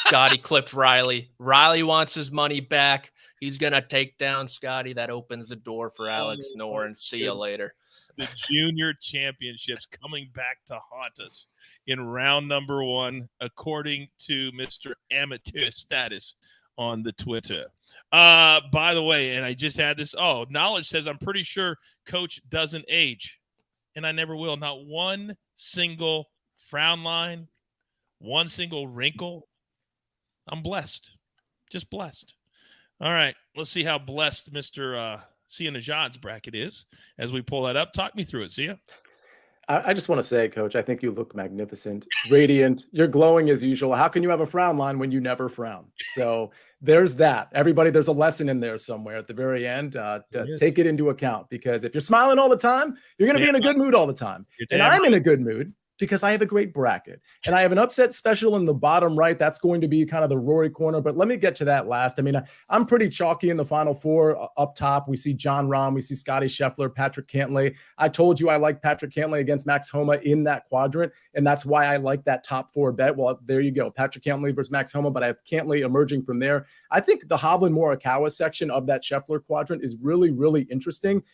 Scotty clipped Riley. Riley wants his money back. He's going to take down Scotty. That opens the door for Alex Noren. See you later. The Junior Championships coming back to haunt us in round number 1, according to Mr. Amateur Status on the Twitter. By the way, and I just had this. Oh, Knowledge says, I'm pretty sure Coach doesn't age. And I never will. Not one single frown line, one single wrinkle. I'm blessed. Just blessed. All right. Let's see how blessed Mr. Sia Nejad's bracket is as we pull that up. Talk me through it, Sia. I just want to say, Coach, I think you look magnificent, radiant. You're glowing as usual. How can you have a frown line when you never frown? So there's that. Everybody, there's a lesson in there somewhere at the very end. Take it into account, because if you're smiling all the time, you're going to be in a good mood all the time. And I'm in a good mood because I have a great bracket. And I have an upset special in the bottom right. That's going to be kind of the Rory corner. But let me get to that last. I mean, I'm pretty chalky in the Final Four. Up top, we see John Rahm. We see Scotty Scheffler, Patrick Cantlay. I told you I like Patrick Cantlay against Max Homa in that quadrant. And that's why I like that top 4 bet. Well, there you go. Patrick Cantlay versus Max Homa. But I have Cantlay emerging from there. I think the Hovland Morikawa section of that Scheffler quadrant is really, really interesting.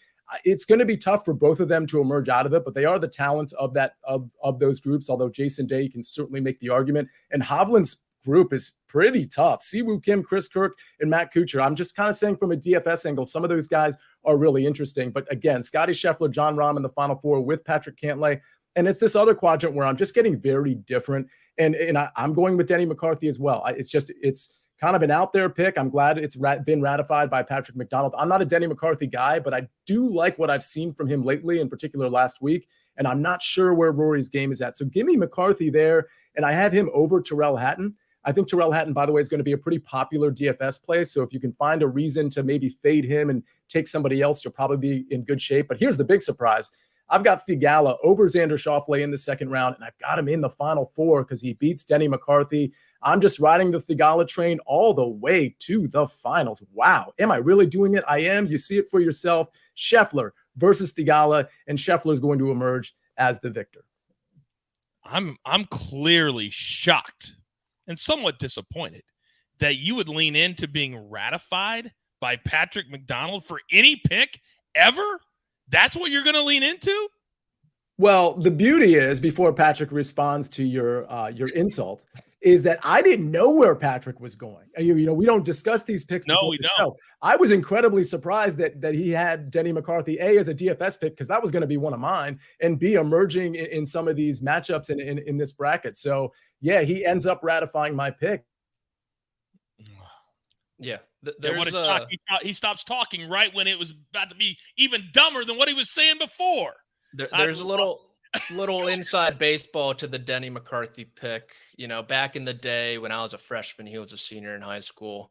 It's going to be tough for both of them to emerge out of it, but they are the talents of that of those groups. Although Jason Day can certainly make the argument, and Hovland's group is pretty tough. Siwoo Kim, Chris Kirk, and Matt Kuchar. I'm just kind of saying from a DFS angle, some of those guys are really interesting. But again, Scotty Scheffler, Jon Rahm in the Final Four with Patrick Cantlay. And it's this other quadrant where I'm just getting very different. And I'm going with Denny McCarthy as well. It's kind of an out there pick. I'm glad it's been ratified by Patrick McDonald. I'm not a Denny McCarthy guy, but I do like what I've seen from him lately, in particular last week. And I'm not sure where Rory's game is at. So give me McCarthy there. And I have him over Tyrrell Hatton. I think Tyrrell Hatton, by the way, is going to be a pretty popular DFS play. So if you can find a reason to maybe fade him and take somebody else, you'll probably be in good shape. But here's the big surprise. I've got Theegala over Xander Schauffele in the second round, and I've got him in the Final Four because he beats Denny McCarthy. I'm just riding the Theegala train all the way to the finals. Wow. Am I really doing it? I am. You see it for yourself. Scheffler versus Theegala, and Scheffler is going to emerge as the victor. I'm clearly shocked and somewhat disappointed that you would lean into being ratified by Patrick McDonald for any pick ever. That's what you're going to lean into? Well, the beauty is, before Patrick responds to your insult, is that I didn't know where Patrick was going. You know, we don't discuss these picks. No, we don't. Show. I was incredibly surprised that he had Denny McCarthy, A, as a DFS pick, because that was going to be one of mine, and B, emerging in some of these matchups in this bracket. So, yeah, he ends up ratifying my pick. Yeah. What a shock. He stops talking right when it was about to be even dumber than what he was saying before. There's a little inside baseball to the Denny McCarthy pick. You know, back in the day when I was a freshman, he was a senior in high school.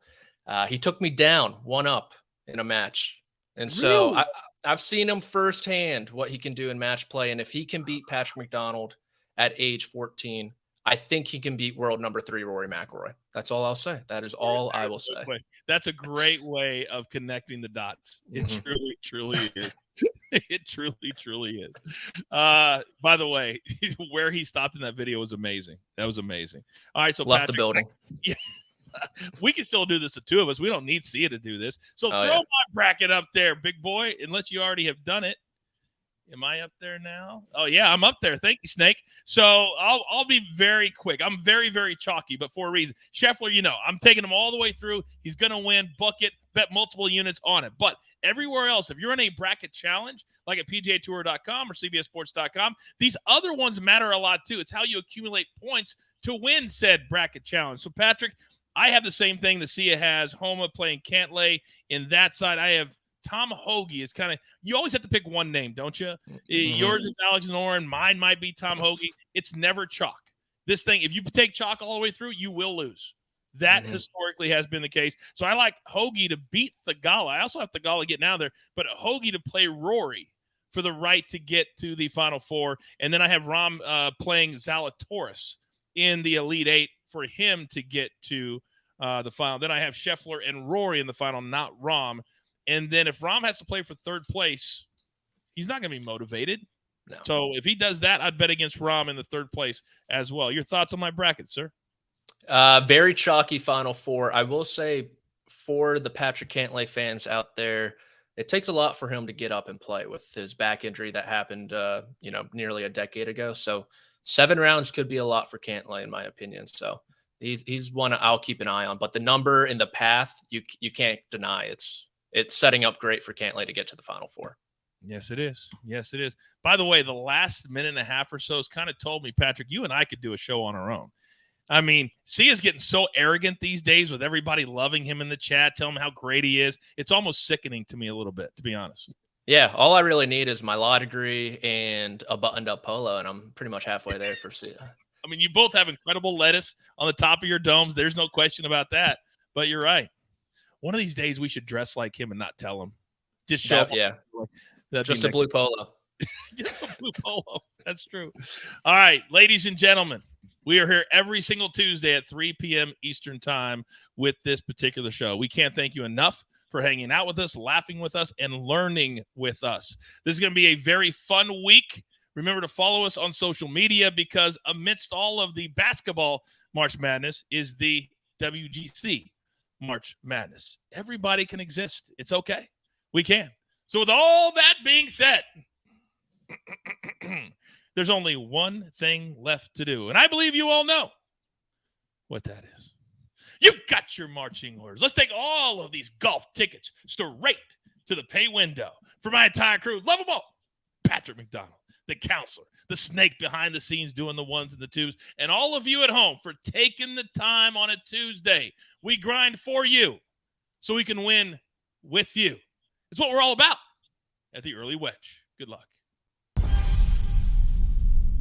He took me down 1-up in a match. And so Really? I've seen him firsthand what he can do in match play. And if he can beat Patrick McDonald at age 14, I think he can beat world number 3 Rory McIlroy. That's all I'll say. That is all I will say. That's a great way of connecting the dots. It truly is. It truly is. By the way, where he stopped in that video was amazing. That was amazing. All right, so left Patrick, the building. Yeah, we can still do this, the two of us. We don't need Sia to do this. So throw yeah. my bracket up there, big boy, unless you already have done it. Am I up there now? Oh, yeah, I'm up there. Thank you, Snake. So I'll be very quick. I'm very, very chalky, but for a reason. Scheffler, you know, I'm taking him all the way through. He's going to win. Book it. Bet multiple units on it. But everywhere else, if you're in a bracket challenge, like at PGAtour.com or CBSSports.com, these other ones matter a lot too. It's how you accumulate points to win said bracket challenge. So, Patrick, I have the same thing that Sia has. Homa playing Cantlay. In that side, I have Tom Hoge is kind of – you always have to pick one name, don't you? Yours is Alex Noren. Mine might be Tom Hoge. It's never chalk. This thing, if you take chalk all the way through, you will lose. That historically has been the case. So I like Hoge to beat Theegala. I also have Theegala getting out there, but Hoge to play Rory for the right to get to the Final Four. And then I have Rahm playing Zalatoris in the Elite Eight for him to get to the final. Then I have Scheffler and Rory in the final, not Rahm. And then if Rahm has to play for third place, he's not going to be motivated. No. So if he does that, I'd bet against Rahm in the third place as well. Your thoughts on my bracket, sir? Very chalky Final Four. I will say for the Patrick Cantlay fans out there, it takes a lot for him to get up and play with his back injury that happened, nearly a decade ago. So 7 rounds could be a lot for Cantlay, in my opinion. So he's one I'll keep an eye on. But the number in the path, you can't deny it's setting up great for Cantlay to get to the Final Four. Yes, it is. Yes, it is. By the way, the last minute and a half or so has kind of told me, Patrick, you and I could do a show on our own. I mean, Sia's getting so arrogant these days with everybody loving him in the chat, telling him how great he is. It's almost sickening to me a little bit, to be honest. Yeah, all I really need is my law degree and a buttoned-up polo, and I'm pretty much halfway there for Sia. I mean, you both have incredible lettuce on the top of your domes. There's no question about that. But you're right. One of these days we should dress like him and not tell him. Just show up. Yeah. Just a blue polo. Just a blue polo. That's true. All right, ladies and gentlemen, we are here every single Tuesday at 3 p.m. Eastern time with this particular show. We can't thank you enough for hanging out with us, laughing with us, and learning with us. This is going to be a very fun week. Remember to follow us on social media because amidst all of the basketball March Madness is the WGC March Madness. Everybody can exist. It's okay. We can. So with all that being said, there's only one thing left to do. And I believe you all know what that is. You've got your marching orders. Let's take all of these golf tickets straight to the pay window. For my entire crew, love them all. Patrick McDonald, the counselor, the snake behind the scenes doing the ones and the twos, and all of you at home for taking the time on a Tuesday. We grind for you so we can win with you. It's what we're all about at the Early Wedge. Good luck.